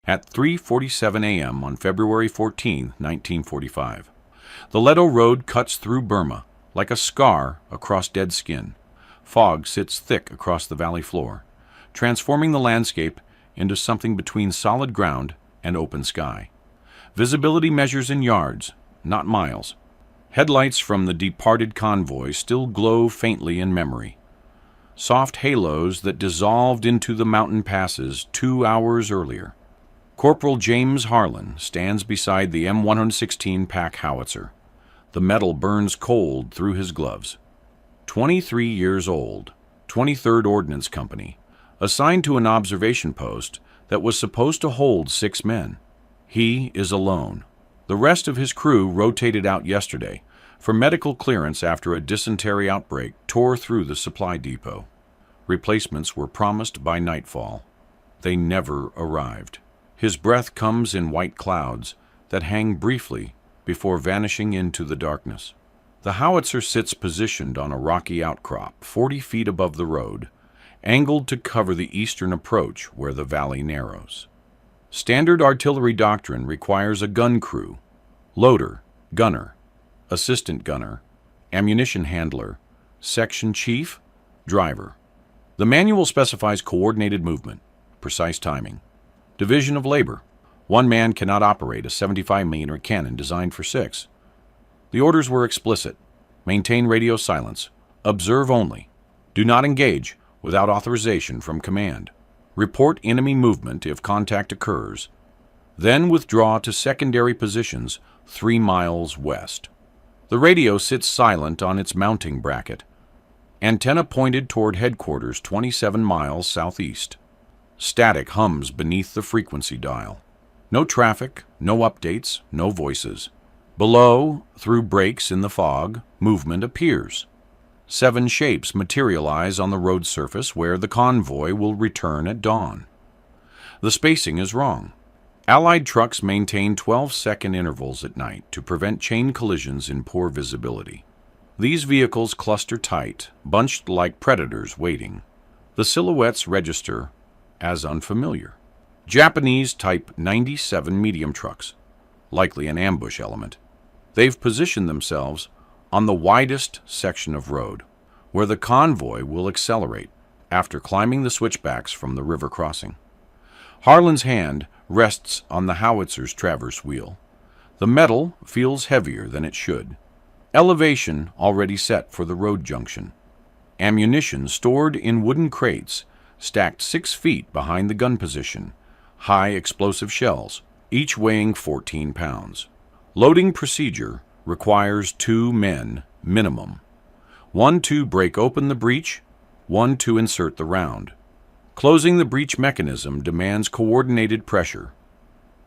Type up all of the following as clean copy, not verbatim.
at 3:47 a.m. on February 14, 1945. The Ledo Road cuts through Burma like a scar across dead skin. Fog sits thick across the valley floor, transforming the landscape into something between solid ground and open sky. Visibility measures in yards, not miles. Headlights from the departed convoy still glow faintly in memory. Soft halos that dissolved into the mountain passes 2 hours earlier. Corporal James Harlan stands beside the M116 pack howitzer. The metal burns cold through his gloves. 23 years old, 23rd Ordnance Company, assigned to an observation post that was supposed to hold 6 men. He is alone. The rest of his crew rotated out yesterday for medical clearance after a dysentery outbreak tore through the supply depot. Replacements were promised by nightfall. They never arrived. His breath comes in white clouds that hang briefly before vanishing into the darkness. The howitzer sits positioned on a rocky outcrop 40 feet above the road, angled to cover the eastern approach where the valley narrows. Standard artillery doctrine requires a gun crew: loader, gunner, assistant gunner, ammunition handler, section chief, driver. The manual specifies coordinated movement, precise timing, division of labor. 1 man cannot operate a 75mm cannon designed for 6. The orders were explicit: maintain radio silence, observe only, do not engage without authorization from command, report enemy movement if contact occurs, then withdraw to secondary positions 3 miles west. The radio sits silent on its mounting bracket, antenna pointed toward headquarters 27 miles southeast. Static hums beneath the frequency dial. No traffic, no updates, no voices. Below, through breaks in the fog, movement appears. 7 shapes materialize on the road surface where the convoy will return at dawn. The spacing is wrong. Allied trucks maintain 12-second intervals at night to prevent chain collisions in poor visibility. These vehicles cluster tight, bunched like predators waiting. The silhouettes register as unfamiliar. Japanese Type 97 medium trucks, likely an ambush element. They've positioned themselves on the widest section of road, where the convoy will accelerate after climbing the switchbacks from the river crossing. Harlan's hand rests on the howitzer's traverse wheel. The metal feels heavier than it should. Elevation already set for the road junction. Ammunition stored in wooden crates, stacked 6 feet behind the gun position. High explosive shells, each weighing 14 pounds. Loading procedure requires 2 men, minimum. 1 to break open the breech, 1 to insert the round. Closing the breech mechanism demands coordinated pressure.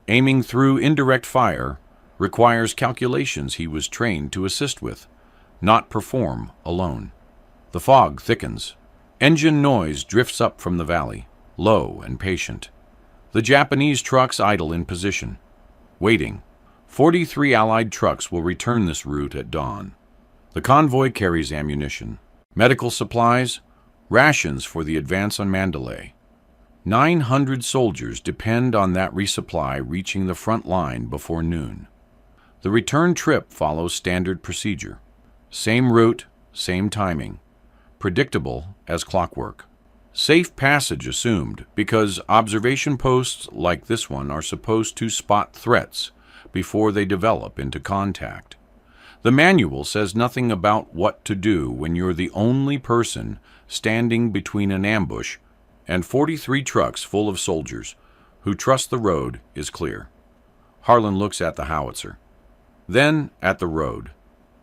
Aiming through indirect fire requires calculations he was trained to assist with, not perform alone. The fog thickens. Engine noise drifts up from the valley, low and patient. The Japanese trucks idle in position, waiting. 43 Allied trucks will return this route at dawn. The convoy carries ammunition, medical supplies, rations for the advance on Mandalay. 900 soldiers depend on that resupply reaching the front line before noon. The return trip follows standard procedure. Same route, same timing. Predictable as clockwork. Safe passage assumed because observation posts like this one are supposed to spot threats before they develop into contact. The manual says nothing about what to do when you're the only person standing between an ambush and 43 trucks full of soldiers who trust the road is clear. Harlan looks at the howitzer, then at the road,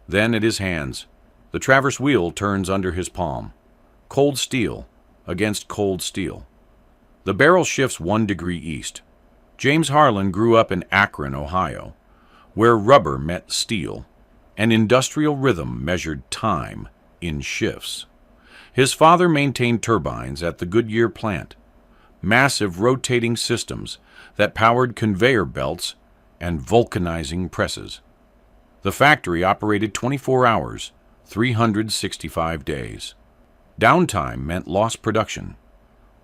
then at his hands. The traverse wheel turns under his palm. Cold steel against cold steel. The barrel shifts 1 degree east. James Harlan grew up in Akron, Ohio, where rubber met steel, and industrial rhythm measured time in shifts. His father maintained turbines at the Goodyear plant, massive rotating systems that powered conveyor belts and vulcanizing presses. The factory operated 24 hours, 365 days. Downtime meant lost production.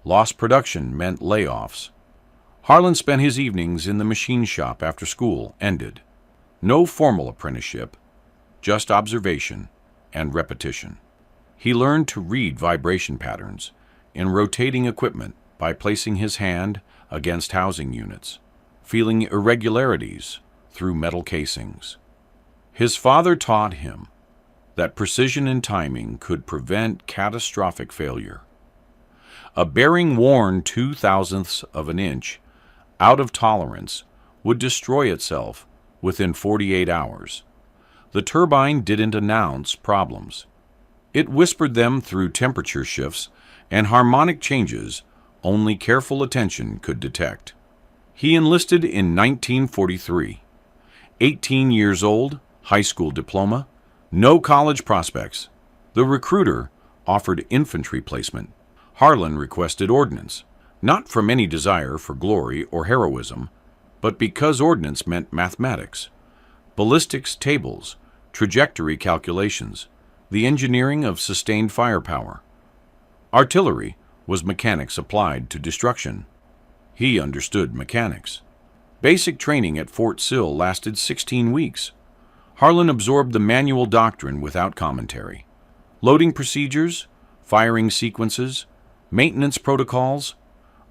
Lost production meant layoffs. Harlan spent his evenings in the machine shop after school ended. No formal apprenticeship, just observation and repetition. He learned to read vibration patterns in rotating equipment by placing his hand against housing units, feeling irregularities through metal casings. His father taught him that precision and timing could prevent catastrophic failure. A bearing worn 0.02 of an inch out of tolerance would destroy itself within 48 hours. The turbine didn't announce problems. It whispered them through temperature shifts and harmonic changes only careful attention could detect. He enlisted in 1943. 18 years old, high school diploma, no college prospects. The recruiter offered infantry placement. Harlan requested ordnance, not from any desire for glory or heroism, but because ordnance meant mathematics, ballistics tables, trajectory calculations, the engineering of sustained firepower. Artillery was mechanics applied to destruction. He understood mechanics. Basic training at Fort Sill lasted 16 weeks. Harlan absorbed the manual doctrine without commentary. Loading procedures, firing sequences, maintenance protocols.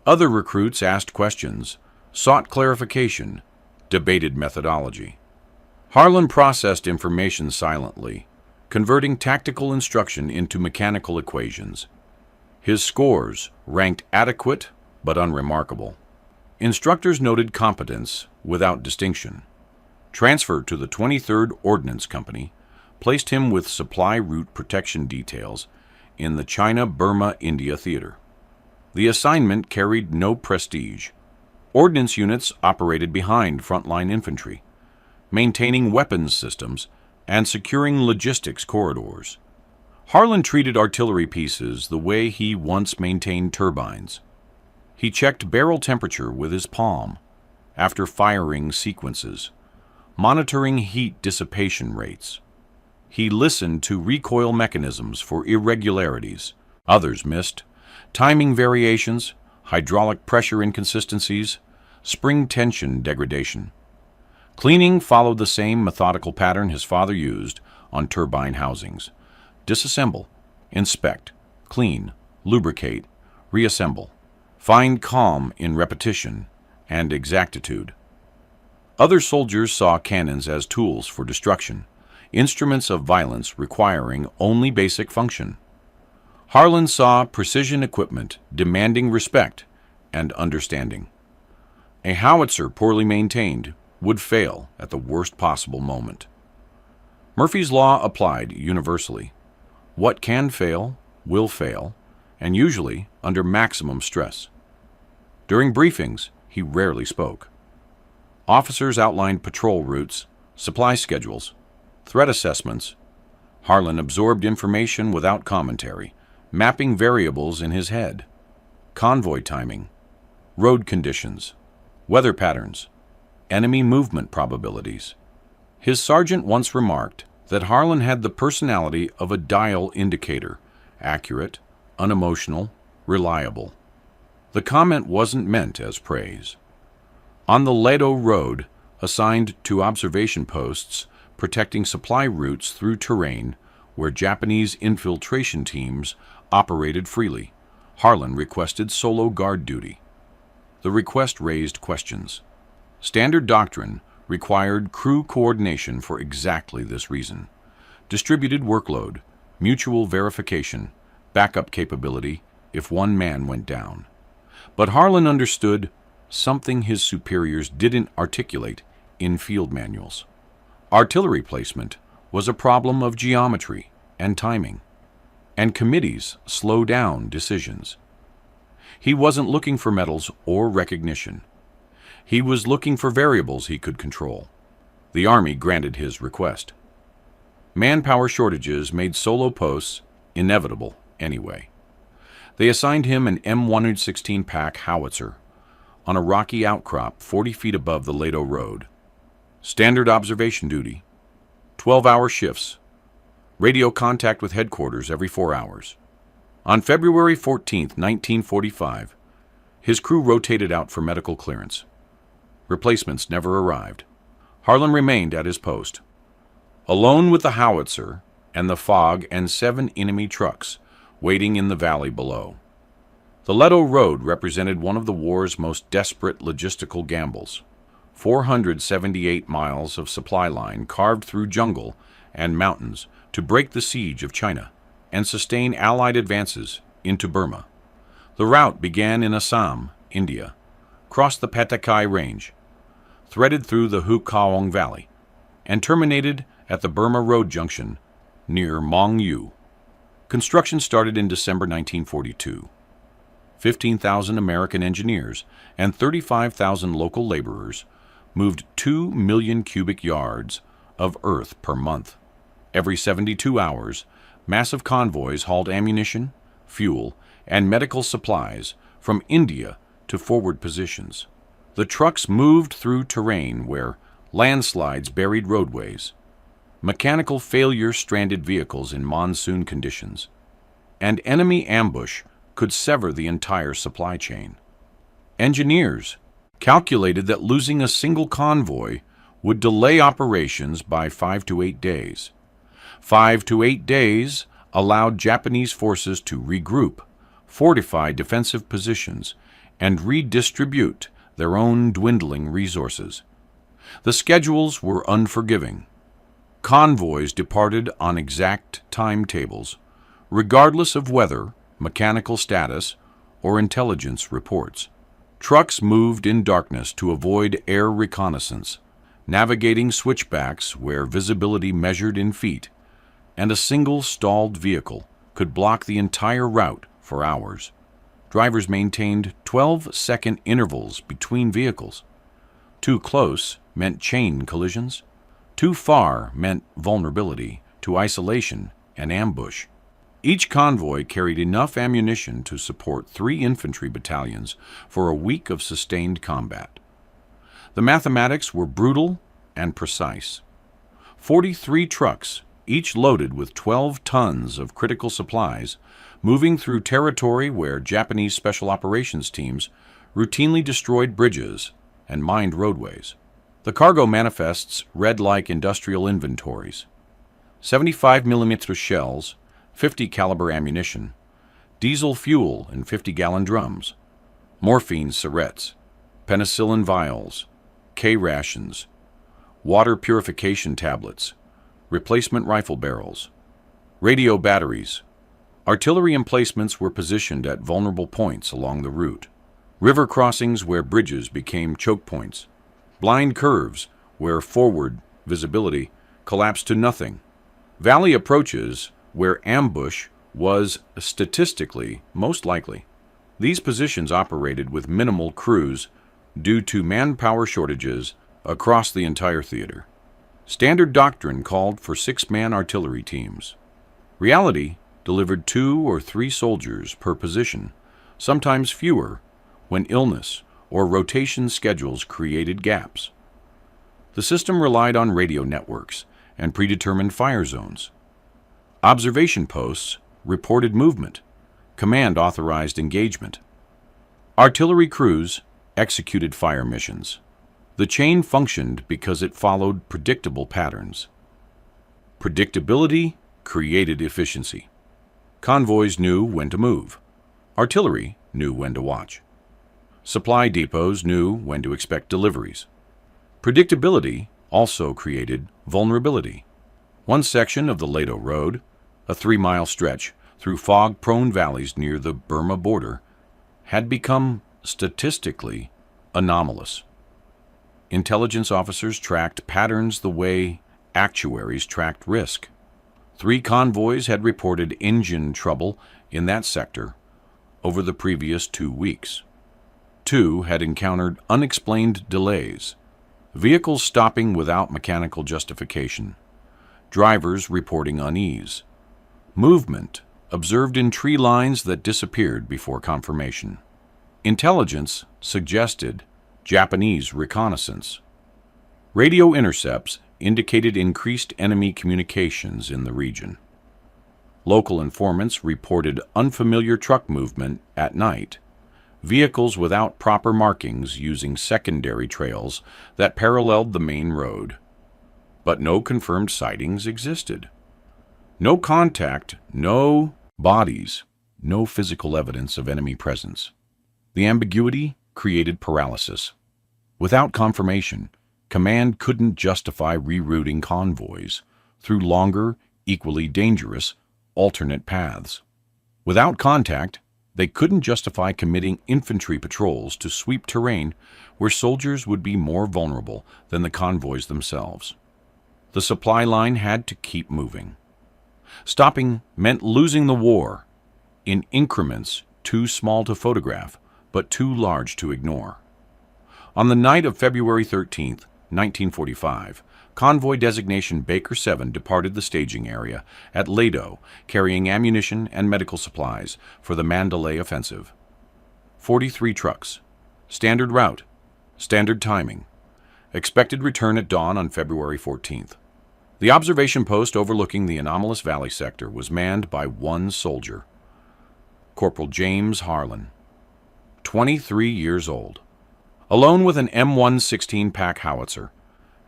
Other recruits asked questions, sought clarification, debated methodology. Harlan processed information silently, converting tactical instruction into mechanical equations. His scores ranked adequate but unremarkable. Instructors noted competence without distinction. Transfer to the 23rd Ordnance Company placed him with supply route protection details in the China-Burma-India theater. The assignment carried no prestige. Ordnance units operated behind frontline infantry, maintaining weapons systems and securing logistics corridors. Harlan treated artillery pieces the way he once maintained turbines. He checked barrel temperature with his palm after firing sequences, monitoring heat dissipation rates. He listened to recoil mechanisms for irregularities others missed, timing variations, hydraulic pressure inconsistencies, spring tension degradation. Cleaning followed the same methodical pattern his father used on turbine housings. Disassemble, inspect, clean, lubricate, reassemble. Find calm in repetition and exactitude. Other soldiers saw cannons as tools for destruction, instruments of violence requiring only basic function. Harlan saw precision equipment demanding respect and understanding. A howitzer poorly maintained would fail at the worst possible moment. Murphy's Law applied universally. What can fail will fail, and usually under maximum stress. During briefings, he rarely spoke. Officers outlined patrol routes, supply schedules, threat assessments. Harlan absorbed information without commentary, mapping variables in his head. Convoy timing, road conditions, weather patterns, enemy movement probabilities. His sergeant once remarked that Harlan had the personality of a dial indicator, accurate, unemotional, reliable. The comment wasn't meant as praise. On the Ledo Road, assigned to observation posts protecting supply routes through terrain where Japanese infiltration teams operated freely, Harlan requested solo guard duty. The request raised questions. Standard doctrine required crew coordination for exactly this reason. Distributed workload, mutual verification, backup capability if one man went down. But Harlan understood something his superiors didn't articulate in field manuals. Artillery placement was a problem of geometry and timing, and committees slow down decisions. He wasn't looking for medals or recognition. He was looking for variables he could control. The Army granted his request. Manpower shortages made solo posts inevitable anyway. They assigned him an M116 pack howitzer on a rocky outcrop 40 feet above the Ledo Road. Standard observation duty, 12-hour shifts, radio contact with headquarters every 4 hours. On February 14, 1945, His crew rotated out for medical clearance. Replacements never arrived. Harlan remained at his post. Alone with the howitzer and the fog and 7 enemy trucks waiting in the valley below. The Ledo Road represented one of the war's most desperate logistical gambles. 478 miles of supply line carved through jungle and mountains to break the siege of China and sustain Allied advances into Burma. The route began in Assam, India, crossed the Patakai Range, threaded through the Hukaong Valley, and terminated at the Burma Road junction near Mong Yu. Construction started in December 1942. 15,000 American engineers and 35,000 local laborers moved 2 million cubic yards of earth per month. Every 72 hours, massive convoys hauled ammunition, fuel, and medical supplies from India to forward positions. The trucks moved through terrain where landslides buried roadways, mechanical failure stranded vehicles in monsoon conditions, and enemy ambush could sever the entire supply chain. Engineers calculated that losing a single convoy would delay operations by 5 to 8 days. 5 to 8 days allowed Japanese forces to regroup, fortify defensive positions, and redistribute their own dwindling resources. The schedules were unforgiving. Convoys departed on exact timetables, regardless of weather, mechanical status, or intelligence reports. Trucks moved in darkness to avoid air reconnaissance, navigating switchbacks where visibility measured in feet, and a single stalled vehicle could block the entire route for hours. Drivers maintained 12-second intervals between vehicles. Too close meant chain collisions. Too far meant vulnerability to isolation and ambush. Each convoy carried enough ammunition to support 3 infantry battalions for a week of sustained combat. The mathematics were brutal and precise. 43 trucks, each loaded with 12 tons of critical supplies, moving through territory where Japanese special operations teams routinely destroyed bridges and mined roadways. The cargo manifests read like industrial inventories: 75mm shells, 50 caliber ammunition, diesel fuel in 50-gallon drums, morphine syrettes, penicillin vials, K rations, water purification tablets, replacement rifle barrels, radio batteries. Artillery emplacements were positioned at vulnerable points along the route. River crossings where bridges became choke points. Blind curves where forward visibility collapsed to nothing. Valley approaches where ambush was statistically most likely. These positions operated with minimal crews due to manpower shortages across the entire theater. Standard doctrine called for 6-man artillery teams. Reality delivered 2 or 3 soldiers per position, sometimes fewer, when illness or rotation schedules created gaps. The system relied on radio networks and predetermined fire zones. Observation posts reported movement. Command authorized engagement. Artillery crews executed fire missions. The chain functioned because it followed predictable patterns. Predictability created efficiency. Convoys knew when to move. Artillery knew when to watch. Supply depots knew when to expect deliveries. Predictability also created vulnerability. One section of the Ledo Road, a 3-mile stretch through fog-prone valleys near the Burma border, had become statistically anomalous. Intelligence officers tracked patterns the way actuaries tracked risk. 3 convoys had reported engine trouble in that sector over the previous 2 weeks. 2 had encountered unexplained delays, vehicles stopping without mechanical justification, drivers reporting unease, movement observed in tree lines that disappeared before confirmation. Intelligence suggested Japanese reconnaissance. Radio intercepts indicated increased enemy communications in the region. Local informants reported unfamiliar truck movement at night, vehicles without proper markings using secondary trails that paralleled the main road. But no confirmed sightings existed. No contact, no bodies, no physical evidence of enemy presence. The ambiguity created paralysis. Without confirmation, command couldn't justify rerouting convoys through longer, equally dangerous, alternate paths. Without contact, they couldn't justify committing infantry patrols to sweep terrain where soldiers would be more vulnerable than the convoys themselves. The supply line had to keep moving. Stopping meant losing the war in increments too small to photograph, but too large to ignore. On the night of February 13, 1945, convoy designation Baker 7 departed the staging area at Ledo, carrying ammunition and medical supplies for the Mandalay offensive. 43 trucks. Standard route. Standard timing. Expected return at dawn on February 14th. The observation post overlooking the anomalous valley sector was manned by one soldier, Corporal James Harlan, 23 years old, alone with an M116 pack howitzer,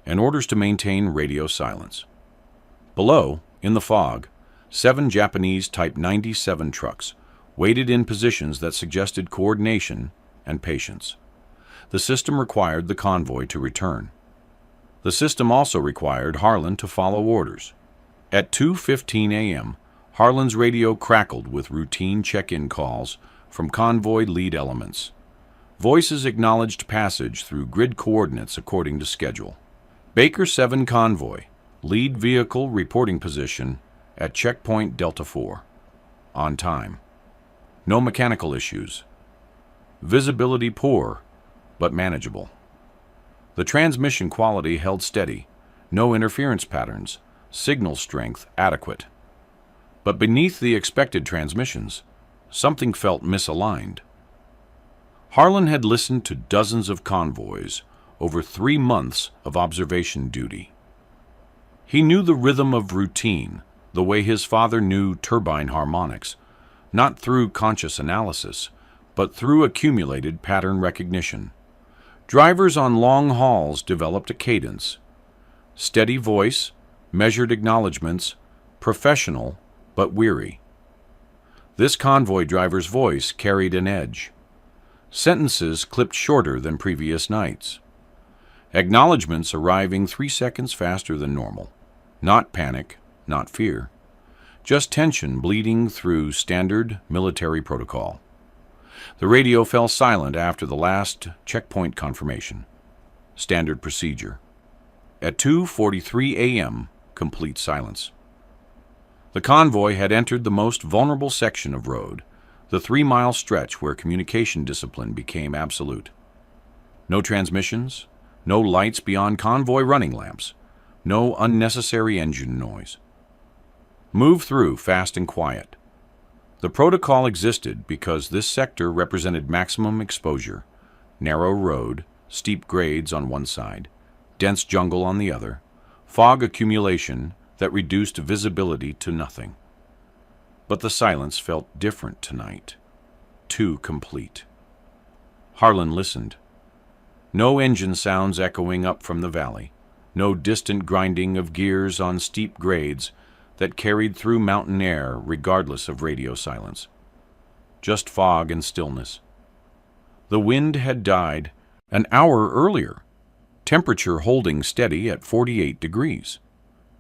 and orders to maintain radio silence. Below, in the fog, 7 Japanese Type 97 trucks waited in positions that suggested coordination and patience. The system required the convoy to return. The system also required Harlan to follow orders. At 2:15 a.m., Harlan's radio crackled with routine check-in calls from convoy lead elements. Voices acknowledged passage through grid coordinates according to schedule. Baker 7 convoy, lead vehicle reporting position at checkpoint Delta 4. On time. No mechanical issues. Visibility poor, but manageable. The transmission quality held steady, no interference patterns, signal strength adequate. But beneath the expected transmissions, something felt misaligned. Harlan had listened to dozens of convoys over 3 months of observation duty. He knew the rhythm of routine, the way his father knew turbine harmonics, not through conscious analysis, but through accumulated pattern recognition. Drivers on long hauls developed a cadence. Steady voice, measured acknowledgments, professional but weary. This convoy driver's voice carried an edge. Sentences clipped shorter than previous nights. Acknowledgments arriving 3 seconds faster than normal. Not panic, not fear. Just tension bleeding through standard military protocol. The radio fell silent after the last checkpoint confirmation. Standard procedure. At 2:43 a.m., complete silence. The convoy had entered the most vulnerable section of road, the 3-mile stretch where communication discipline became absolute. No transmissions, no lights beyond convoy running lamps, no unnecessary engine noise. Move through fast and quiet. The protocol existed because this sector represented maximum exposure, narrow road, steep grades on one side, dense jungle on the other, fog accumulation that reduced visibility to nothing. But the silence felt different tonight, too complete. Harlan listened. No engine sounds echoing up from the valley, no distant grinding of gears on steep grades that carried through mountain air regardless of radio silence. Just fog and stillness. The wind had died an hour earlier, temperature holding steady at 48 degrees.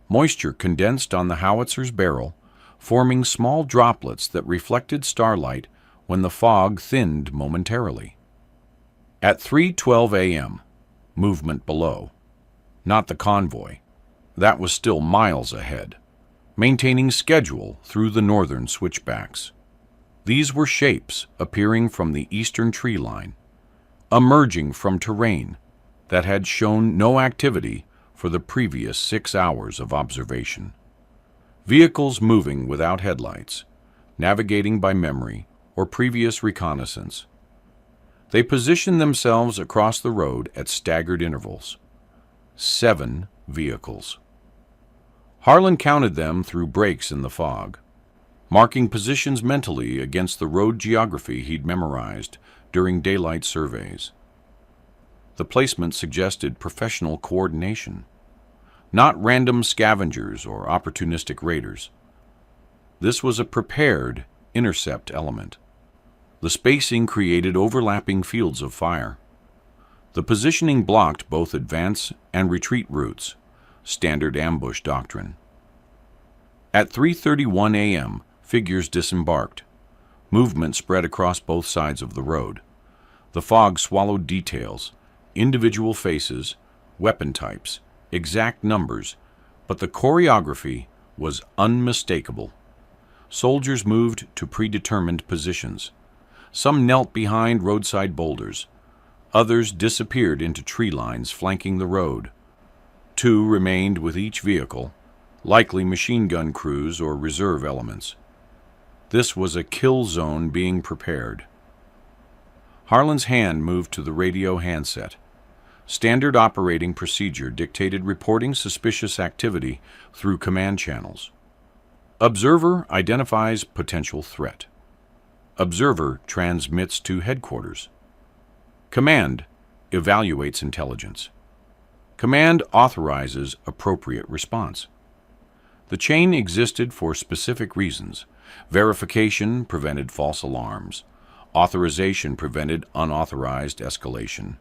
Moisture condensed on the howitzer's barrel, forming small droplets that reflected starlight when the fog thinned momentarily. At 3:12 a.m., movement below. Not the convoy. That was still miles ahead. Maintaining schedule through the northern switchbacks. These were shapes appearing from the eastern tree line, emerging from terrain that had shown no activity for the previous 6 hours of observation. Vehicles moving without headlights, navigating by memory or previous reconnaissance. They positioned themselves across the road at staggered intervals. 7 vehicles. Harlan counted them through breaks in the fog, marking positions mentally against the road geography he'd memorized during daylight surveys. The placement suggested professional coordination, not random scavengers or opportunistic raiders. This was a prepared intercept element. The spacing created overlapping fields of fire. The positioning blocked both advance and retreat routes, standard ambush doctrine. At 3:31 a.m., figures disembarked. Movement spread across both sides of the road. The fog swallowed details, individual faces, weapon types, exact numbers, but the choreography was unmistakable. Soldiers moved to predetermined positions. Some knelt behind roadside boulders. Others disappeared into tree lines flanking the road. 2 remained with each vehicle, likely machine gun crews or reserve elements. This was a kill zone being prepared. Harlan's hand moved to the radio handset. Standard operating procedure dictated reporting suspicious activity through command channels. Observer identifies potential threat. Observer transmits to headquarters. Command evaluates intelligence. Command authorizes appropriate response. The chain existed for specific reasons. Verification prevented false alarms. Authorization prevented unauthorized escalation.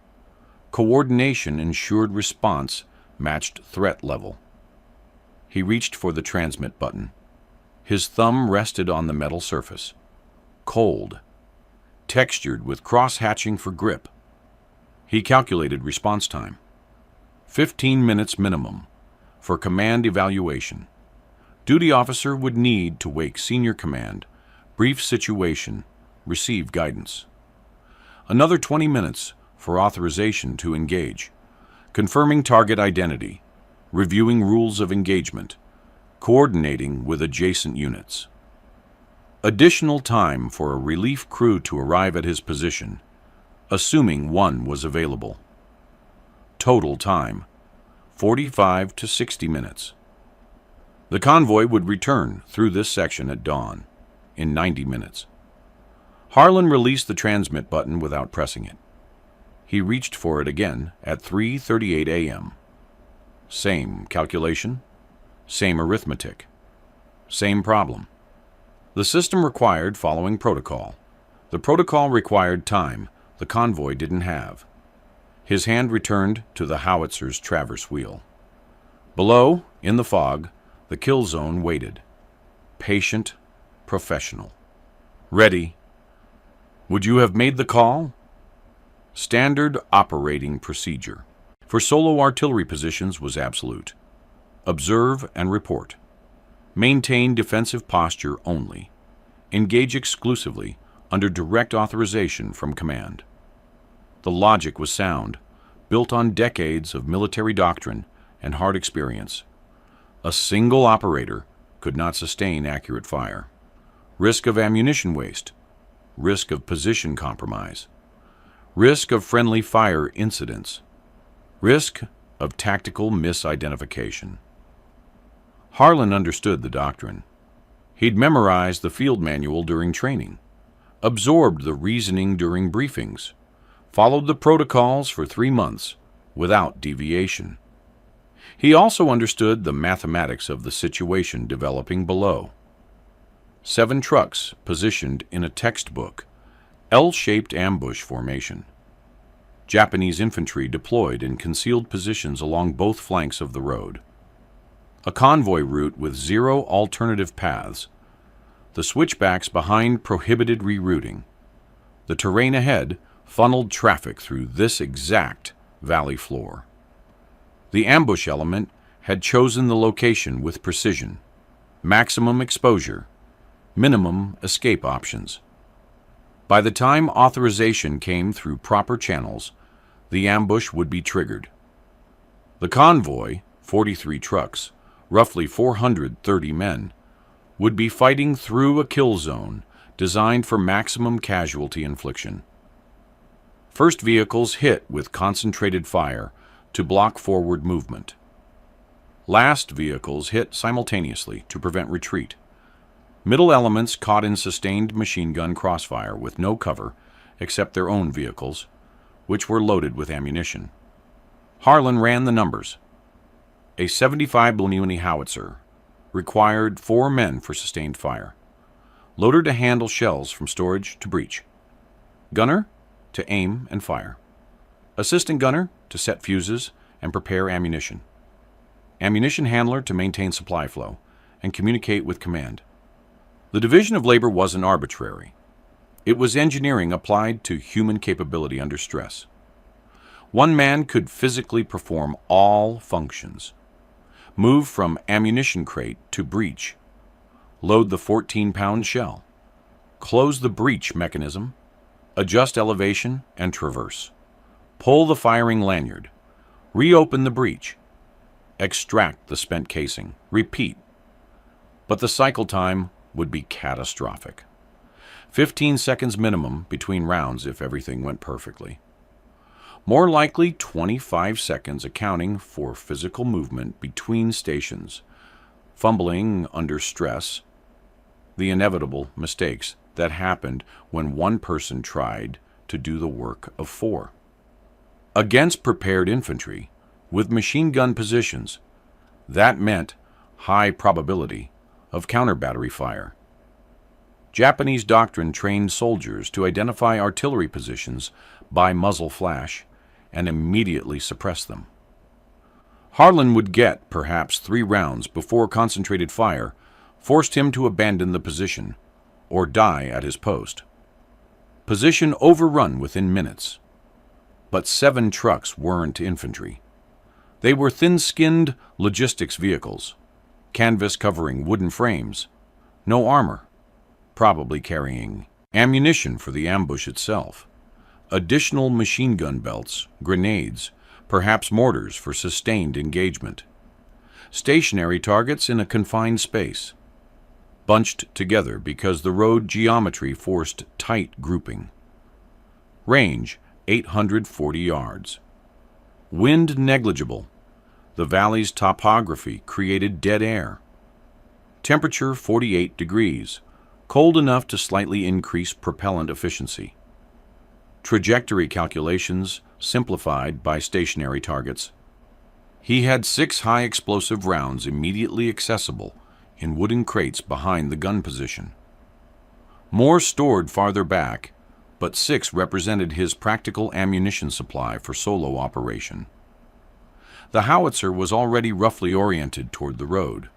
Coordination ensured response matched threat level. He reached for the transmit button. His thumb rested on the metal surface. Cold, textured with cross-hatching for grip. He calculated response time. 15 minutes minimum for command evaluation. Duty officer would need to wake senior command, brief situation, receive guidance. Another 20 minutes for authorization to engage, confirming target identity, reviewing rules of engagement, coordinating with adjacent units. Additional time for a relief crew to arrive at his position, assuming one was available. Total time, 45 to 60 minutes. The convoy would return through this section at dawn, in 90 minutes. Harlan released the transmit button without pressing it. He reached for it again at 3:38 a.m. Same calculation, same arithmetic, same problem. The system required following protocol. The protocol required time the convoy didn't have. His hand returned to the howitzer's traverse wheel. Below, in the fog, the kill zone waited. Patient, professional. Ready. Would you have made the call? Standard operating procedure for solo artillery positions was absolute. Observe and report. Maintain defensive posture only. Engage exclusively under direct authorization from command. The logic was sound, built on decades of military doctrine and hard experience. A single operator could not sustain accurate fire. Risk of ammunition waste. Risk of position compromise. Risk of friendly fire incidents. Risk of tactical misidentification. Harlan understood the doctrine. He'd memorized the field manual during training, absorbed the reasoning during briefings, followed the protocols for 3 months without deviation. He also understood the mathematics of the situation developing below. 7 trucks positioned in a textbook, L-shaped ambush formation. Japanese infantry deployed in concealed positions along both flanks of the road. A convoy route with 0 alternative paths. The switchbacks behind prohibited rerouting. The terrain ahead funneled traffic through this exact valley floor. The ambush element had chosen the location with precision. Maximum exposure, minimum escape options. By the time authorization came through proper channels, the ambush would be triggered. The convoy, 43 trucks, roughly 430 men, would be fighting through a kill zone designed for maximum casualty infliction. First vehicles hit with concentrated fire to block forward movement. Last vehicles hit simultaneously to prevent retreat. Middle elements caught in sustained machine gun crossfire with no cover except their own vehicles, which were loaded with ammunition. Harlan ran the numbers. A 75mm howitzer required 4 men for sustained fire. Loader to handle shells from storage to breech. Gunner to aim and fire. Assistant gunner to set fuses and prepare ammunition. Ammunition handler to maintain supply flow and communicate with command. The division of labor wasn't arbitrary. It was engineering applied to human capability under stress. One man could physically perform all functions. Move from ammunition crate to breech. Load the 14-pound shell. Close the breech mechanism. Adjust elevation and traverse. Pull the firing lanyard. Reopen the breech. Extract the spent casing. Repeat. But the cycle time would be catastrophic. 15 seconds minimum between rounds if everything went perfectly. More likely 25 seconds accounting for physical movement between stations, fumbling under stress, the inevitable mistakes that happened when one person tried to do the work of 4. Against prepared infantry, with machine gun positions, that meant high probability of counter-battery fire. Japanese doctrine trained soldiers to identify artillery positions by muzzle flash and immediately suppress them. Harlan would get perhaps 3 rounds before concentrated fire forced him to abandon the position or die at his post. Position overrun within minutes. But 7 trucks weren't infantry. They were thin-skinned logistics vehicles, canvas covering wooden frames, no armor, probably carrying ammunition for the ambush itself, additional machine gun belts, grenades, perhaps mortars for sustained engagement, stationary targets in a confined space, bunched together because the road geometry forced tight grouping. Range 840 yards. Wind negligible. The valley's topography created dead air. Temperature 48 degrees, cold enough to slightly increase propellant efficiency. Trajectory calculations simplified by stationary targets. He had 6 high explosive rounds immediately accessible in wooden crates behind the gun position. More stored farther back, but 6 represented his practical ammunition supply for solo operation. The howitzer was already roughly oriented toward the road.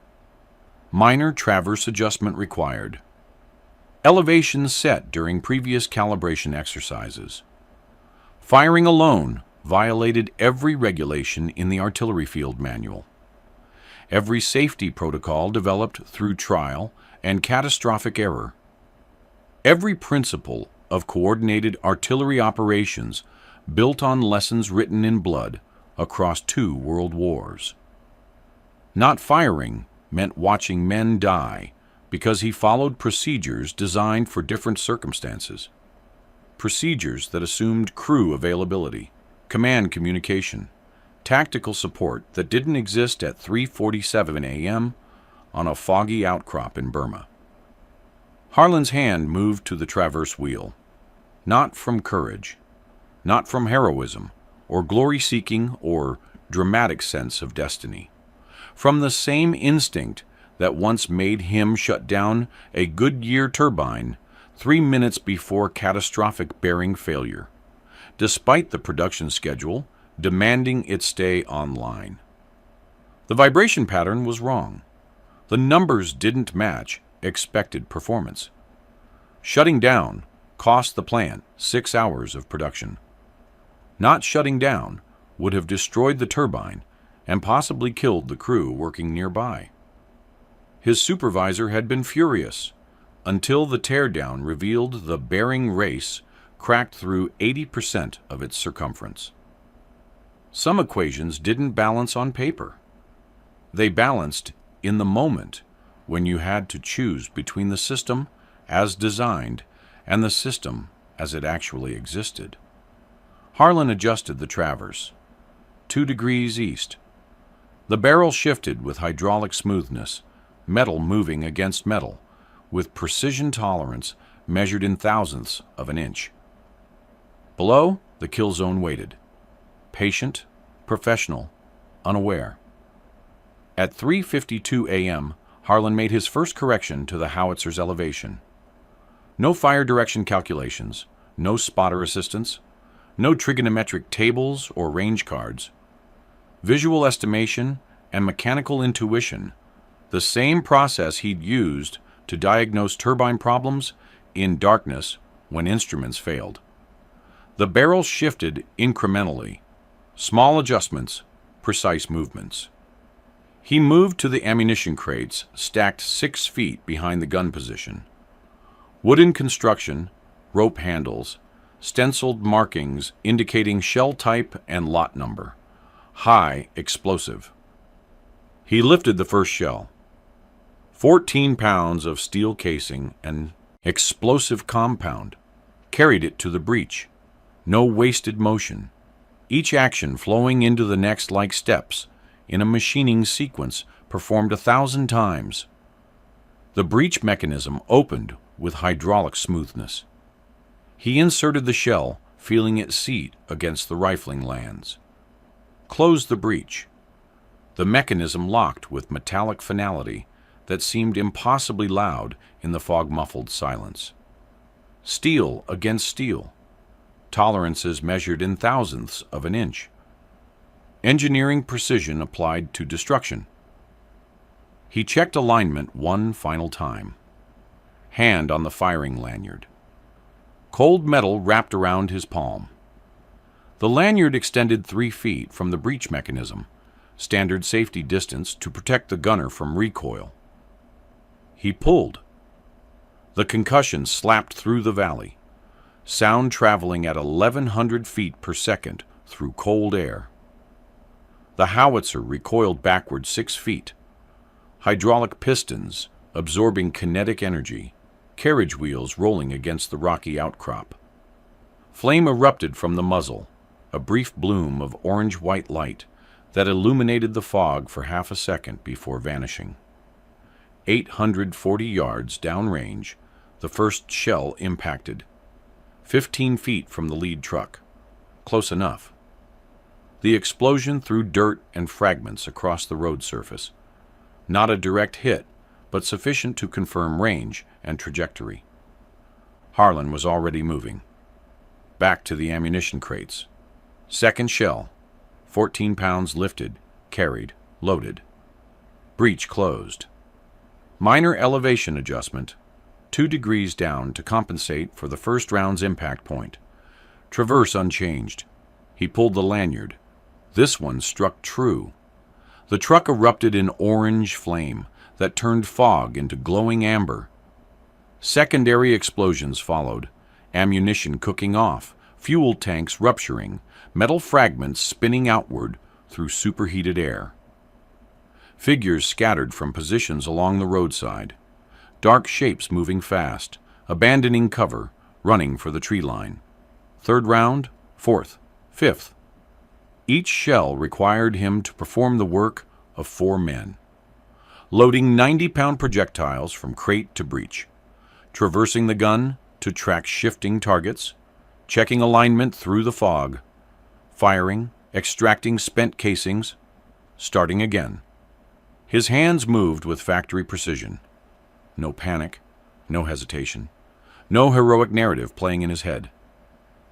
Minor traverse adjustment required. Elevation set during previous calibration exercises. Firing alone violated every regulation in the artillery field manual. Every safety protocol developed through trial and catastrophic error. Every principle of coordinated artillery operations built on lessons written in blood across 2 world wars. Not firing meant watching men die because he followed procedures designed for different circumstances. Procedures that assumed crew availability, command communication, tactical support that didn't exist at 3:47 a.m. on a foggy outcrop in Burma. Harlan's hand moved to the traverse wheel, not from courage, not from heroism, or glory-seeking or dramatic sense of destiny, from the same instinct that once made him shut down a Goodyear turbine 3 minutes before catastrophic bearing failure, despite the production schedule demanding it stay online. The vibration pattern was wrong. The numbers didn't match expected performance. Shutting down cost the plant 6 hours of production. Not shutting down would have destroyed the turbine and possibly killed the crew working nearby. His supervisor had been furious until the teardown revealed the bearing race cracked through 80% of its circumference. Some equations didn't balance on paper. They balanced in the moment when you had to choose between the system as designed and the system as it actually existed. Harlan adjusted the traverse. 2 degrees east. The barrel shifted with hydraulic smoothness, metal moving against metal, with precision tolerance measured in thousandths of an inch. Below, the kill zone waited. Patient, professional, unaware. At 3:52 a.m., Harlan made his first correction to the howitzer's elevation. No fire direction calculations, no spotter assistance, no trigonometric tables or range cards. Visual estimation and mechanical intuition, the same process he'd used to diagnose turbine problems in darkness when instruments failed. The barrel shifted incrementally, small adjustments, precise movements. He moved to the ammunition crates stacked 6 feet behind the gun position. Wooden construction, rope handles, stenciled markings indicating shell type and lot number. High explosive. He lifted the first shell. 14 pounds of steel casing and explosive compound. Carried it to the breech. No wasted motion. Each action flowing into the next like steps in a machining sequence performed 1,000 times. The breech mechanism opened with hydraulic smoothness. He inserted the shell, feeling it seat against the rifling lands. Closed the breech. The mechanism locked with metallic finality that seemed impossibly loud in the fog-muffled silence. Steel against steel. Tolerances measured in thousandths of an inch. Engineering precision applied to destruction. He checked alignment one final time. Hand on the firing lanyard. Cold metal wrapped around his palm. The lanyard extended 3 feet from the breech mechanism, standard safety distance to protect the gunner from recoil. He pulled. The concussion slapped through the valley, sound traveling at 1,100 feet per second through cold air. The howitzer recoiled backward 6 feet. Hydraulic pistons absorbing kinetic energy, carriage wheels rolling against the rocky outcrop. Flame erupted from the muzzle, a brief bloom of orange-white light that illuminated the fog for half a second before vanishing. 840 yards downrange, the first shell impacted. 15 feet from the lead truck. Close enough. The explosion threw dirt and fragments across the road surface. Not a direct hit, but sufficient to confirm range and trajectory. Harlan was already moving. Back to the ammunition crates. Second shell. 14 pounds lifted, carried, loaded. Breech closed. Minor elevation adjustment. 2 degrees down to compensate for the first round's impact point. Traverse unchanged. He pulled the lanyard. This one struck true. The truck erupted in orange flame that turned fog into glowing amber. Secondary explosions followed, ammunition cooking off, fuel tanks rupturing, metal fragments spinning outward through superheated air. Figures scattered from positions along the roadside. Dark shapes moving fast, abandoning cover, running for the tree line. Third round, fourth, fifth. Each shell required him to perform the work of 4 men. Loading 90-pound projectiles from crate to breech. Traversing the gun to track shifting targets. Checking alignment through the fog. Firing, extracting spent casings. Starting again. His hands moved with factory precision. No panic, no hesitation. No heroic narrative playing in his head.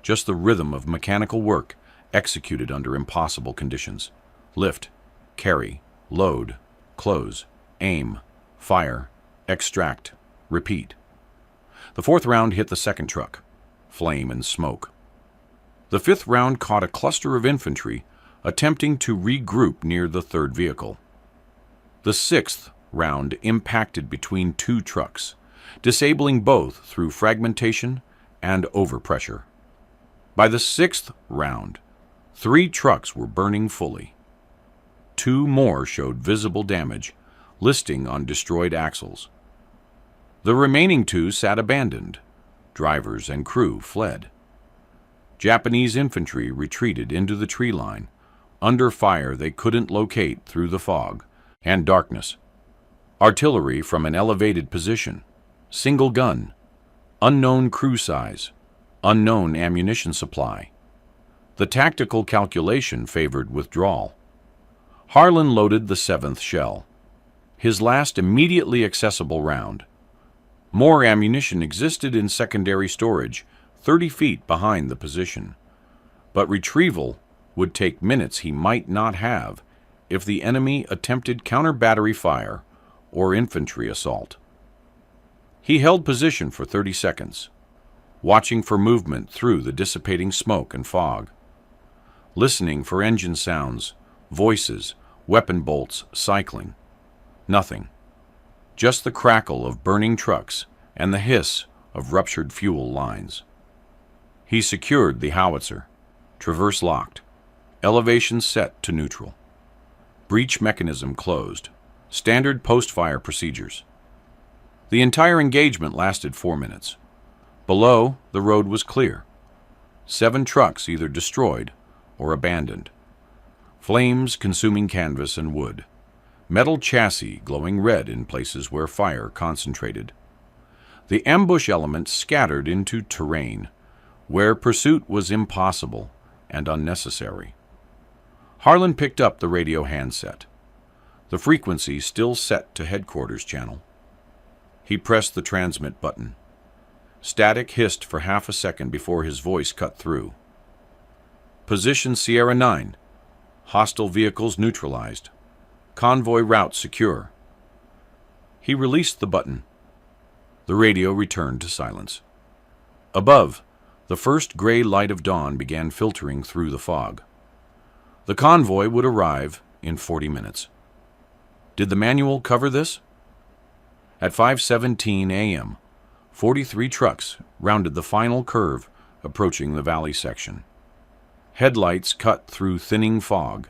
Just the rhythm of mechanical work executed under impossible conditions. Lift, carry, load, close, aim, fire, extract, repeat. The 4th round hit the second truck. Flame and smoke. The 5th round caught a cluster of infantry attempting to regroup near the 3rd vehicle. The 6th round impacted between 2 trucks, disabling both through fragmentation and overpressure. By the 6th round, 3 trucks were burning fully. 2 more showed visible damage, listing on destroyed axles. The remaining 2 sat abandoned. Drivers and crew fled. Japanese infantry retreated into the tree line, under fire they couldn't locate through the fog and darkness. Artillery from an elevated position. Single gun. Unknown crew size. Unknown ammunition supply. The tactical calculation favored withdrawal. Harlan loaded the 7th shell, his last immediately accessible round. More ammunition existed in secondary storage 30 feet behind the position, but retrieval would take minutes he might not have if the enemy attempted counter-battery fire or infantry assault. He held position for 30 seconds, watching for movement through the dissipating smoke and fog, listening for engine sounds, voices, weapon bolts cycling. Nothing. Just the crackle of burning trucks and the hiss of ruptured fuel lines. He secured the howitzer, traverse locked, elevation set to neutral. Breech mechanism closed. Standard post-fire procedures. The entire engagement lasted 4 minutes. Below, the road was clear. 7 trucks either destroyed or abandoned. Flames consuming canvas and wood. Metal chassis glowing red in places where fire concentrated. The ambush elements scattered into terrain, where pursuit was impossible and unnecessary. Harlan picked up the radio handset, the frequency still set to headquarters channel. He pressed the transmit button. Static hissed for half a second before his voice cut through. Position Sierra 9. Hostile vehicles neutralized. Convoy route secure. He released the button. The radio returned to silence. Above, the first gray light of dawn began filtering through the fog. The convoy would arrive in 40 minutes. Did the manual cover this? At 5:17 a.m., 43 trucks rounded the final curve approaching the valley section. Headlights cut through thinning fog,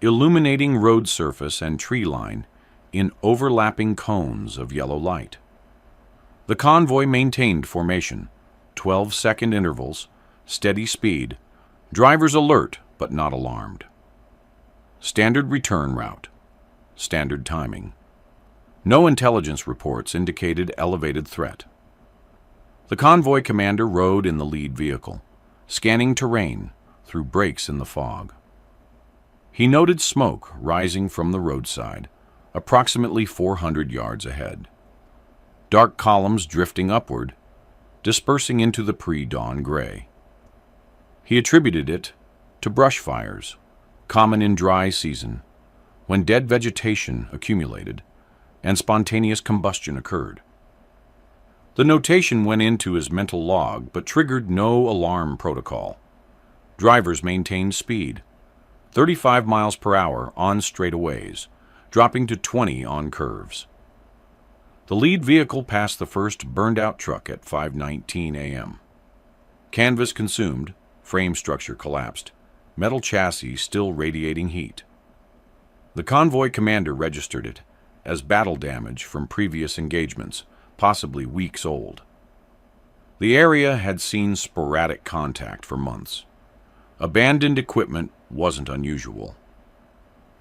illuminating road surface and tree line in overlapping cones of yellow light. The convoy maintained formation, 12-second intervals, steady speed, drivers alert but not alarmed. Standard return route, standard timing. No intelligence reports indicated elevated threat. The convoy commander rode in the lead vehicle, scanning terrain through breaks in the fog. He noted smoke rising from the roadside, approximately 400 yards ahead. Dark columns drifting upward, dispersing into the pre-dawn gray. He attributed it to brush fires, common in dry season, when dead vegetation accumulated and spontaneous combustion occurred. The notation went into his mental log but triggered no alarm protocol. Drivers maintained speed, 35 miles per hour on straightaways, dropping to 20 on curves. The lead vehicle passed the first burned-out truck at 5:19 a.m. Canvas consumed, frame structure collapsed, metal chassis still radiating heat. The convoy commander registered it as battle damage from previous engagements, possibly weeks old. The area had seen sporadic contact for months. Abandoned equipment wasn't unusual.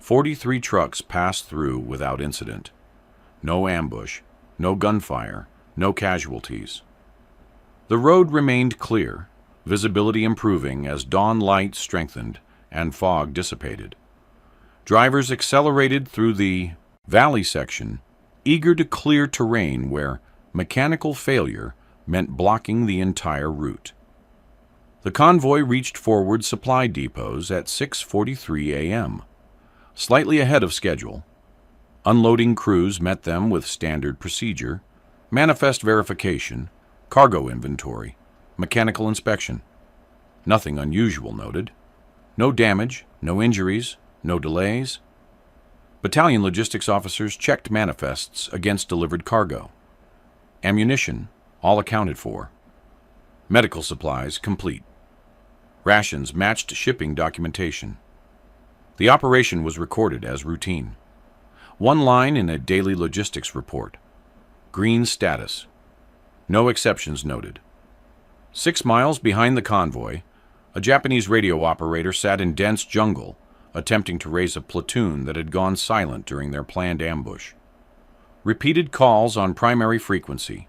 43 trucks passed through without incident. No ambush, no gunfire, no casualties. The road remained clear, visibility improving as dawn light strengthened and fog dissipated. Drivers accelerated through the valley section, eager to clear terrain where mechanical failure meant blocking the entire route. The convoy reached forward supply depots at 6:43 a.m., slightly ahead of schedule. Unloading crews met them with standard procedure, manifest verification, cargo inventory, mechanical inspection. Nothing unusual noted. No damage, no injuries, no delays. Battalion logistics officers checked manifests against delivered cargo. Ammunition, all accounted for. Medical supplies complete. Rations matched shipping documentation. The operation was recorded as routine. One line in a daily logistics report. Green status. No exceptions noted. 6 miles behind the convoy, a Japanese radio operator sat in dense jungle, attempting to raise a platoon that had gone silent during their planned ambush. Repeated calls on primary frequency.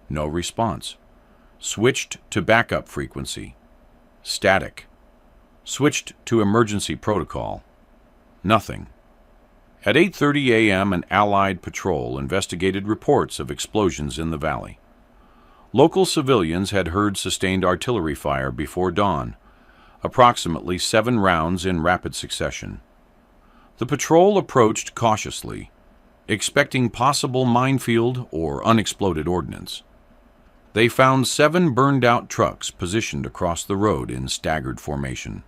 No response. Switched to backup frequency. Static. Switched to emergency protocol. Nothing. At 8:30 a.m., an Allied patrol investigated reports of explosions in the valley. Local civilians had heard sustained artillery fire before dawn, approximately 7 rounds in rapid succession. The patrol approached cautiously, expecting possible minefield or unexploded ordnance. They found 7 burned-out trucks positioned across the road in staggered formation.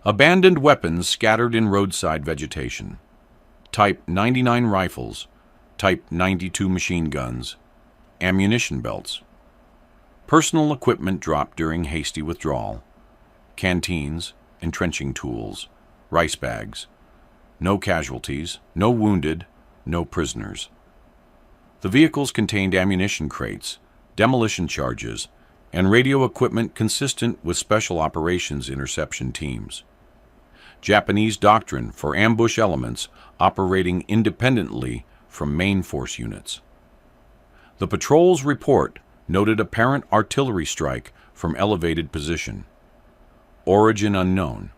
Abandoned weapons scattered in roadside vegetation. Type 99 rifles, Type 92 machine guns, ammunition belts. Personal equipment dropped during hasty withdrawal. Canteens, entrenching tools, rice bags. No casualties, no wounded, no prisoners. The vehicles contained ammunition crates, demolition charges, and radio equipment consistent with Special Operations Interception teams. Japanese doctrine for ambush elements operating independently from main force units. The patrol's report noted apparent artillery strike from elevated position. Origin unknown,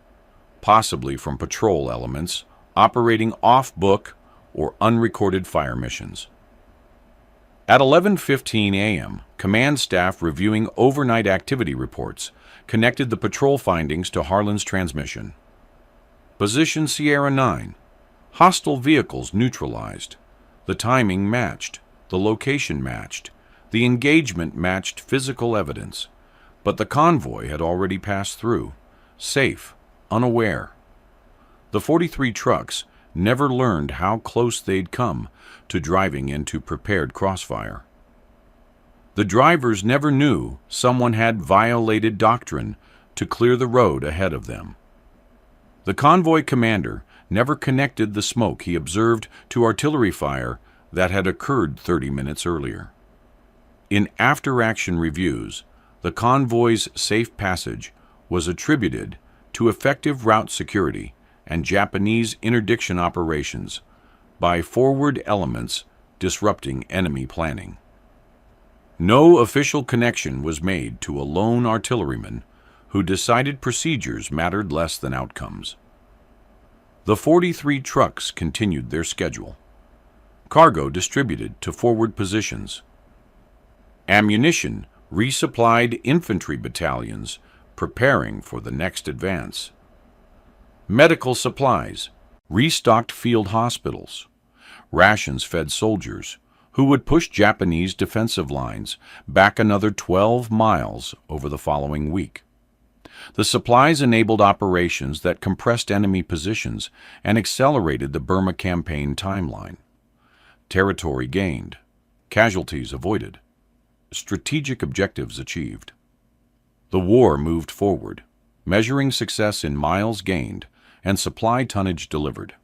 possibly from patrol elements operating off-book or unrecorded fire missions. At 11:15 a.m., command staff reviewing overnight activity reports connected the patrol findings to Harlan's transmission. Position Sierra 9. Hostile vehicles neutralized. The timing matched. The location matched. The engagement matched physical evidence. But the convoy had already passed through, safe, unaware. The 43 trucks never learned how close they'd come to driving into prepared crossfire. The drivers never knew someone had violated doctrine to clear the road ahead of them. The convoy commander never connected the smoke he observed to artillery fire that had occurred 30 minutes earlier. In after-action reviews, the convoy's safe passage was attributed to effective route security and Japanese interdiction operations by forward elements disrupting enemy planning. No official connection was made to a lone artilleryman who decided procedures mattered less than outcomes. The 43 trucks continued their schedule. Cargo distributed to forward positions. Ammunition resupplied infantry battalions preparing for the next advance. Medical supplies restocked field hospitals. Rations fed soldiers who would push Japanese defensive lines back another 12 miles over the following week. The supplies enabled operations that compressed enemy positions and accelerated the Burma campaign timeline. Territory gained, casualties avoided, strategic objectives achieved. The war moved forward, measuring success in miles gained and supply tonnage delivered.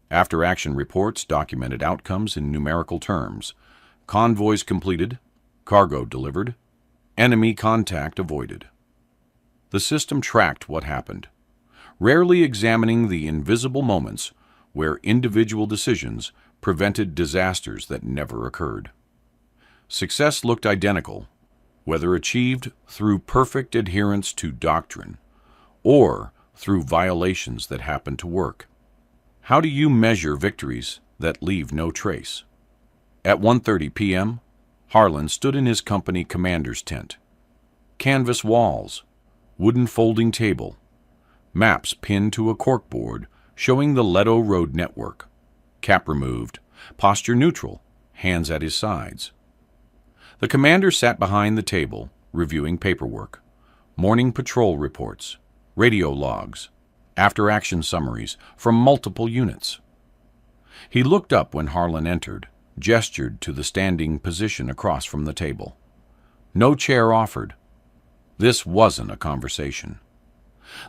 After-action reports documented outcomes in numerical terms: convoys completed, cargo delivered, enemy contact avoided. The system tracked what happened, rarely examining the invisible moments where individual decisions prevented disasters that never occurred. Success looked identical, whether achieved through perfect adherence to doctrine or through violations that happened to work. How do you measure victories that leave no trace? At 1:30 p.m., Harlan stood in his company commander's tent. Canvas walls, wooden folding table, maps pinned to a corkboard showing the Ledo Road network, cap removed, posture neutral, hands at his sides. The commander sat behind the table, reviewing paperwork, morning patrol reports, radio logs, after-action summaries from multiple units. He looked up when Harlan entered, gestured to the standing position across from the table. No chair offered. This wasn't a conversation.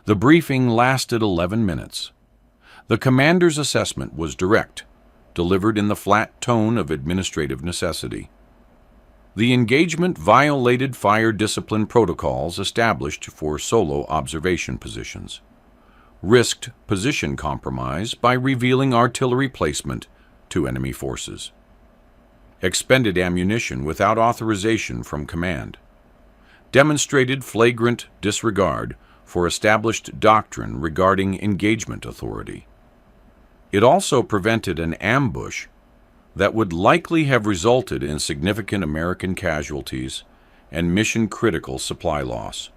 The briefing lasted 11 minutes. The commander's assessment was direct, delivered in the flat tone of administrative necessity. The engagement violated fire discipline protocols established for solo observation positions. Risked position compromise by revealing artillery placement to enemy forces. Expended ammunition without authorization from command. demonstrated flagrant disregard for established doctrine regarding engagement authority. It also prevented an ambush that would likely have resulted in significant American casualties and mission-critical supply loss.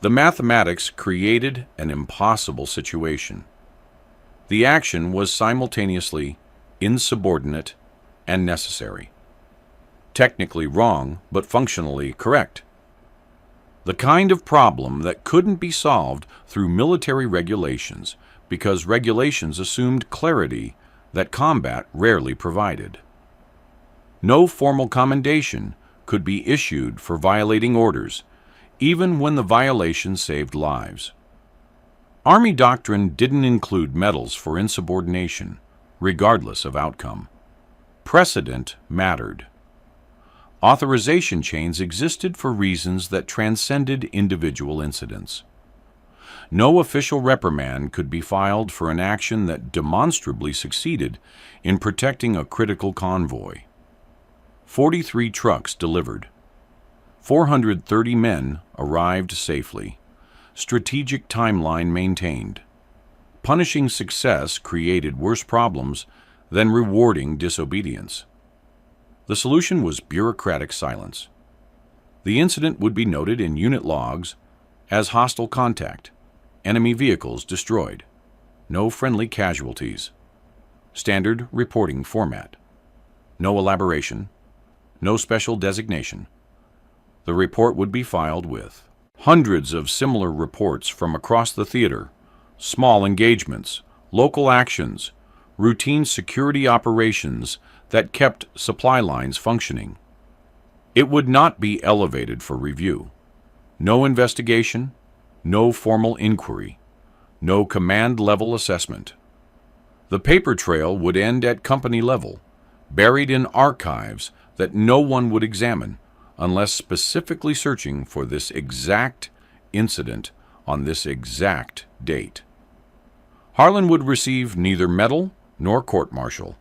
The mathematics created an impossible situation. The action was simultaneously insubordinate and necessary. Technically wrong, but functionally correct. The kind of problem that couldn't be solved through military regulations because regulations assumed clarity that combat rarely provided. No formal commendation could be issued for violating orders, even when the violation saved lives. Army doctrine didn't include medals for insubordination, regardless of outcome. Precedent mattered. Authorization chains existed for reasons that transcended individual incidents. No official reprimand could be filed for an action that demonstrably succeeded in protecting a critical convoy. 43 trucks delivered. 430 men arrived safely. Strategic timeline maintained. Punishing success created worse problems than rewarding disobedience. The solution was bureaucratic silence. The incident would be noted in unit logs as hostile contact, enemy vehicles destroyed, no friendly casualties, standard reporting format, no elaboration, no special designation. The report would be filed with hundreds of similar reports from across the theater, small engagements, local actions, routine security operations that kept supply lines functioning. It would not be elevated for review. No investigation, no formal inquiry, no command-level assessment. The paper trail would end at company level, buried in archives that no one would examine unless specifically searching for this exact incident on this exact date. Harlan would receive neither medal nor court-martial.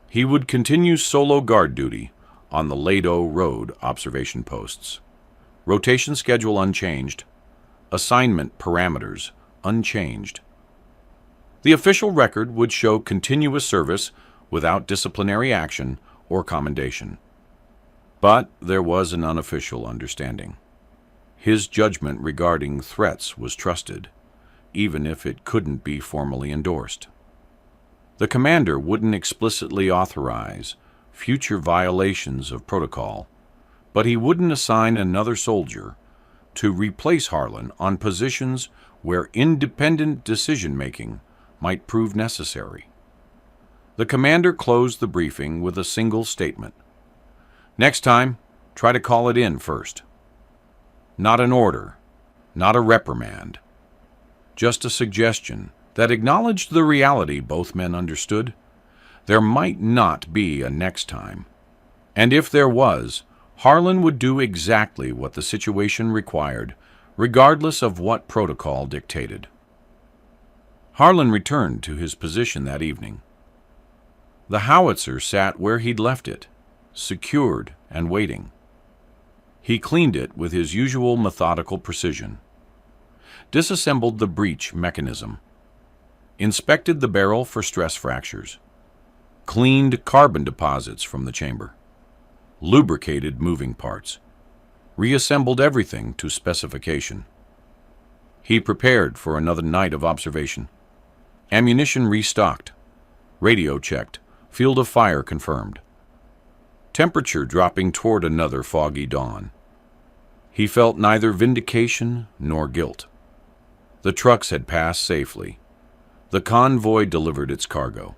He would continue solo guard duty on the Ledo Road observation posts. Rotation schedule unchanged. Assignment parameters unchanged. The official record would show continuous service without disciplinary action or commendation. But there was an unofficial understanding. His judgment regarding threats was trusted, even if it couldn't be formally endorsed. The commander wouldn't explicitly authorize future violations of protocol, but he wouldn't assign another soldier to replace Harlan on positions where independent decision-making might prove necessary. The commander closed the briefing with a single statement. Next time, try to call it in first. Not an order, not a reprimand, just a suggestion that acknowledged the reality both men understood. There might not be a next time. And if there was, Harlan would do exactly what the situation required, regardless of what protocol dictated. Harlan returned to his position that evening. The howitzer sat where he'd left it, secured and waiting. He cleaned it with his usual methodical precision, disassembled the breech mechanism, inspected the barrel for stress fractures, cleaned carbon deposits from the chamber, lubricated moving parts, reassembled everything to specification. He prepared for another night of observation. Ammunition restocked, radio checked, field of fire confirmed. Temperature dropping toward another foggy dawn. He felt neither vindication nor guilt. The trucks had passed safely. The convoy delivered its cargo.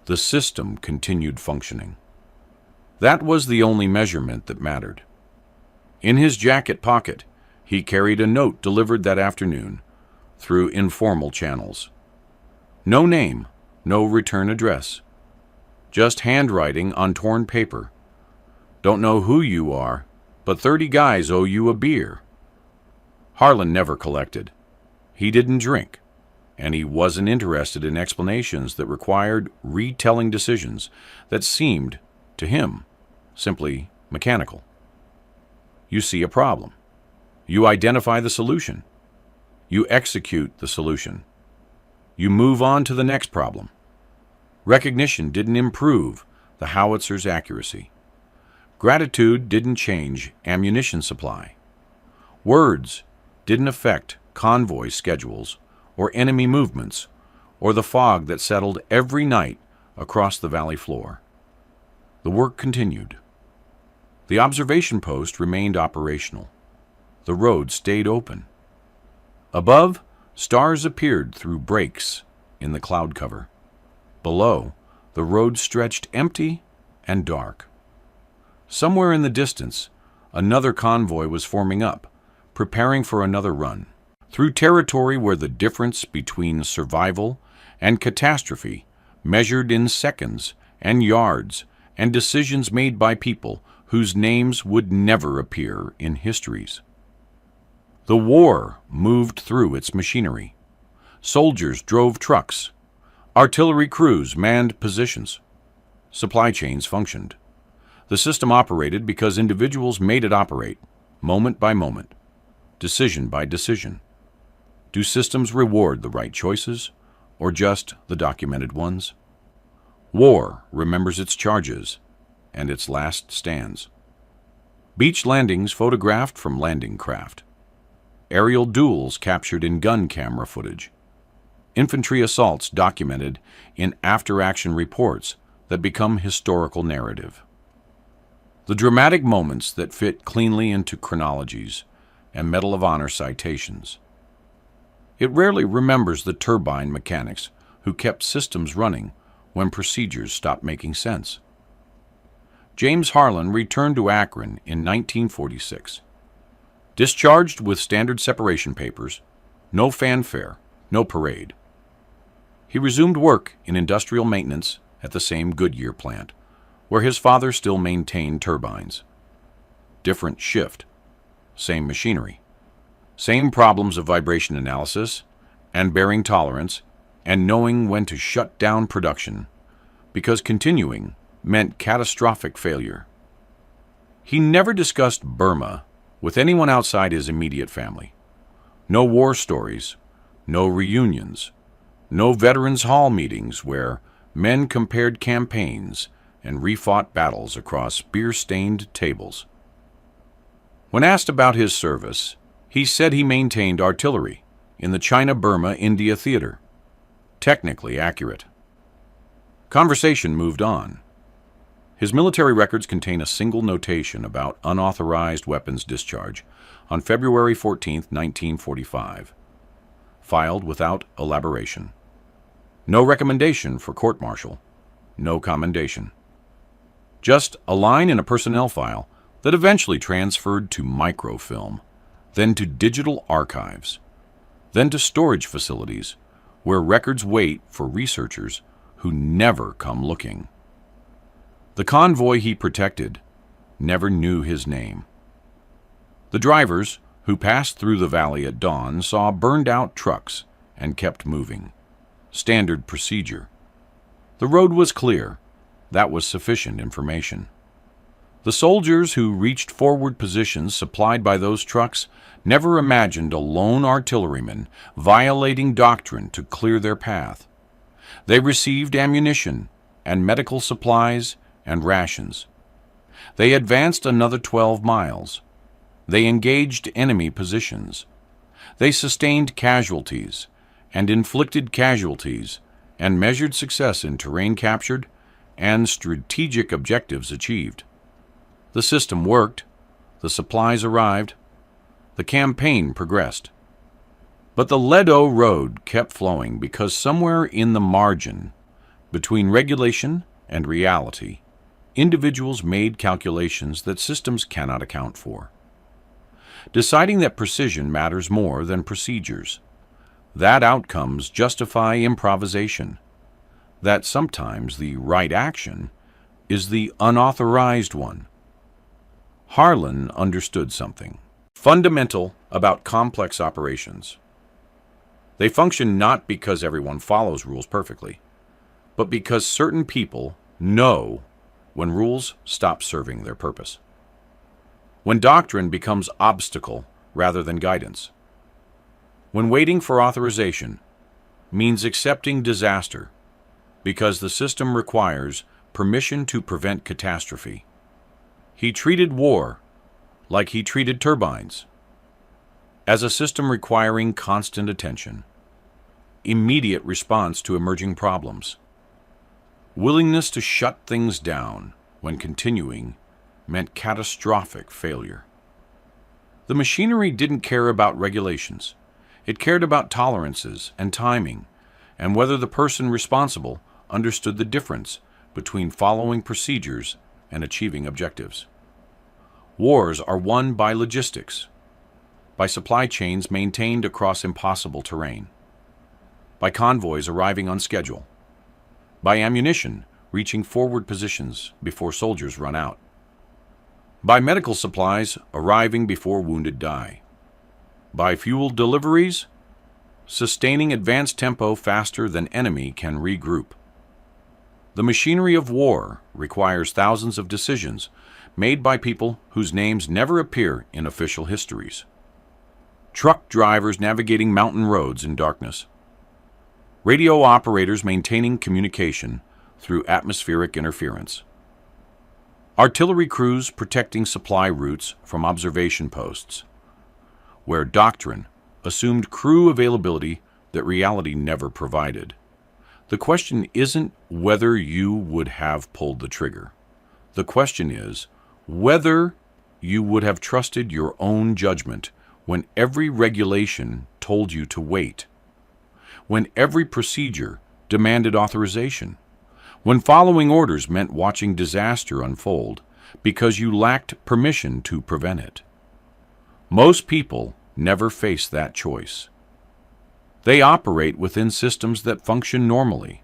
The system continued functioning. That was the only measurement that mattered. In his jacket pocket, he carried a note delivered that afternoon through informal channels. No name, no return address. Just handwriting on torn paper. Don't know who you are, but 30 guys owe you a beer. Harlan never collected. He didn't drink, and he wasn't interested in explanations that required retelling decisions that seemed, to him, simply mechanical. You see a problem. You identify the solution. You execute the solution. You move on to the next problem. Recognition didn't improve the howitzer's accuracy. Gratitude didn't change ammunition supply. Words didn't affect convoy schedules or enemy movements or the fog that settled every night across the valley floor. The work continued. The observation post remained operational. The road stayed open. Above, stars appeared through breaks in the cloud cover. Below, the road stretched empty and dark. Somewhere in the distance, another convoy was forming up, preparing for another run, through territory where the difference between survival and catastrophe measured in seconds and yards and decisions made by people whose names would never appear in histories. The war moved through its machinery. Soldiers drove trucks. Artillery crews manned positions. Supply chains functioned. The system operated because individuals made it operate, moment by moment, decision by decision. Do systems reward the right choices, or just the documented ones? War remembers its charges and its last stands. Beach landings photographed from landing craft. Aerial duels captured in gun camera footage. Infantry assaults documented in after-action reports that become historical narrative. The dramatic moments that fit cleanly into chronologies and Medal of Honor citations. It rarely remembers the turbine mechanics who kept systems running when procedures stopped making sense. James Harlan returned to Akron in 1946. Discharged with standard separation papers, no fanfare, no parade. He resumed work in industrial maintenance at the same Goodyear plant, where his father still maintained turbines. Different shift, same machinery, same problems of vibration analysis and bearing tolerance and knowing when to shut down production, because continuing meant catastrophic failure. He never discussed Burma with anyone outside his immediate family. No war stories, no reunions, no Veterans Hall meetings where men compared campaigns and refought battles across beer-stained tables. When asked about his service, he said he maintained artillery in the China-Burma-India theater. Technically accurate. Conversation moved on. His military records contain a single notation about unauthorized weapons discharge on February 14, 1945, filed without elaboration. No recommendation for court-martial, no commendation. Just a line in a personnel file that eventually transferred to microfilm, then to digital archives, then to storage facilities where records wait for researchers who never come looking. The convoy he protected never knew his name. The drivers who passed through the valley at dawn saw burned-out trucks and kept moving. Standard procedure. The road was clear. That was sufficient information. The soldiers who reached forward positions supplied by those trucks never imagined a lone artilleryman violating doctrine to clear their path. They received ammunition and medical supplies and rations. They advanced another 12 miles. They engaged enemy positions. They sustained casualties and inflicted casualties and measured success in terrain captured and strategic objectives achieved. The system worked. The supplies arrived. The campaign progressed. But the Ledo Road kept flowing because somewhere in the margin between regulation and reality, individuals made calculations that systems cannot account for. Deciding that precision matters more than procedures, that outcomes justify improvisation, that sometimes the right action is the unauthorized one. Harlan understood something fundamental about complex operations. They function not because everyone follows rules perfectly, but because certain people know when rules stop serving their purpose. When doctrine becomes obstacle rather than guidance. When waiting for authorization means accepting disaster because the system requires permission to prevent catastrophe. He treated war like he treated turbines, as a system requiring constant attention, immediate response to emerging problems, willingness to shut things down when continuing meant catastrophic failure. The machinery didn't care about regulations. It cared about tolerances and timing, and whether the person responsible understood the difference between following procedures and achieving objectives. Wars are won by logistics, by supply chains maintained across impossible terrain, by convoys arriving on schedule, by ammunition reaching forward positions before soldiers run out, by medical supplies arriving before wounded die, by fuel deliveries sustaining advance tempo faster than enemy can regroup. The machinery of war requires thousands of decisions made by people whose names never appear in official histories. Truck drivers navigating mountain roads in darkness. Radio operators maintaining communication through atmospheric interference. Artillery crews protecting supply routes from observation posts, where doctrine assumed crew availability that reality never provided. The question isn't whether you would have pulled the trigger. The question is whether you would have trusted your own judgment when every regulation told you to wait, when every procedure demanded authorization, when following orders meant watching disaster unfold because you lacked permission to prevent it. Most people never face that choice. They operate within systems that function normally,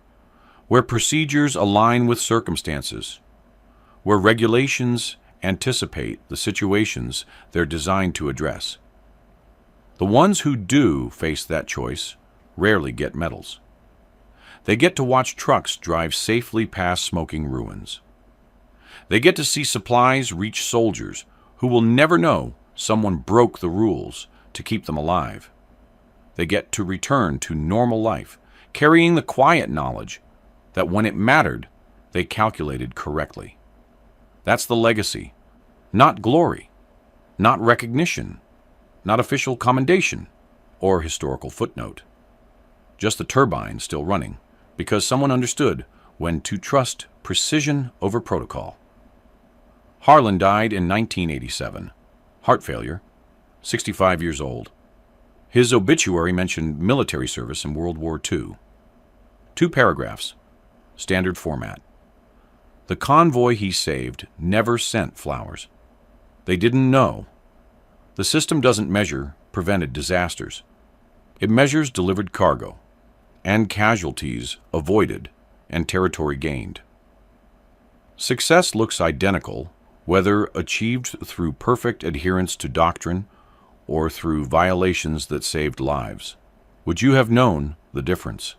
where procedures align with circumstances, where regulations anticipate the situations they're designed to address. The ones who do face that choice rarely get medals. They get to watch trucks drive safely past smoking ruins. They get to see supplies reach soldiers who will never know someone broke the rules to keep them alive. They get to return to normal life, carrying the quiet knowledge that when it mattered, they calculated correctly. That's the legacy, not glory, not recognition, not official commendation or historical footnote. Just the turbine still running, because someone understood when to trust precision over protocol. Harlan died in 1987, heart failure, 65 years old. His obituary mentioned military service in World War II. 2 paragraphs, standard format. The convoy he saved never sent flowers. They didn't know. The system doesn't measure prevented disasters. It measures delivered cargo and casualties avoided and territory gained. Success looks identical whether achieved through perfect adherence to doctrine or through violations that saved lives. Would you have known the difference?